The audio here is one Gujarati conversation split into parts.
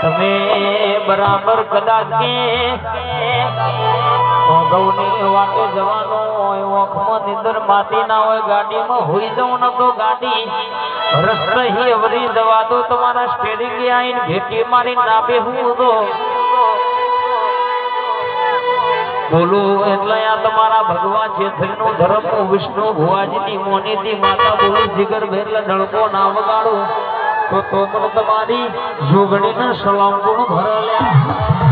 તમે બરાબર કદાચ ગૌની વાટે જવાનો હોય, ઓખમાં નિંદર માતી ના હોય, ગાડીમાં હોઈ જવું ન તો ગાડી રસ્તે વળી જવા દો. તમારા સ્ટેરિંગ આવીને ભેટી મારી ના બેહું તો બોલું એટલે આ તમારા ભગવાન છેતરીનો ધર્મ વિષ્ણુ ભુવાજીની મોનીથી માતા બોલું જીગર ભેરલા ધડકો ના વગાડું તો તમારી જોગણીને સલામ ગુણ ભરેલા.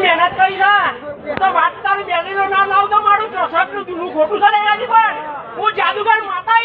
મહેનત કરી તો વાત તારી બેલી નો ના લાવ તો મારું ચોસઠ નું જૂનું ખોટું છે એનાથી પણ હું જાદુગર માતા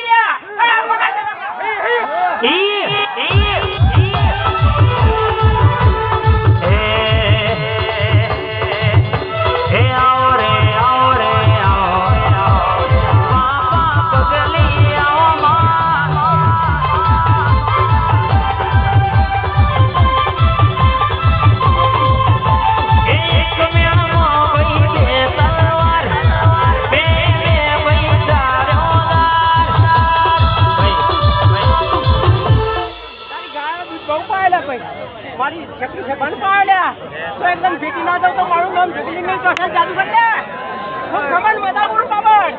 મારી છકરી છે બંધ પાડ્યા તો એકદમ ભેટી ના દઉં તો મારું નામ જગલી નહીં તો જાદુગર ને હું ખમણ મદાપુર બાબર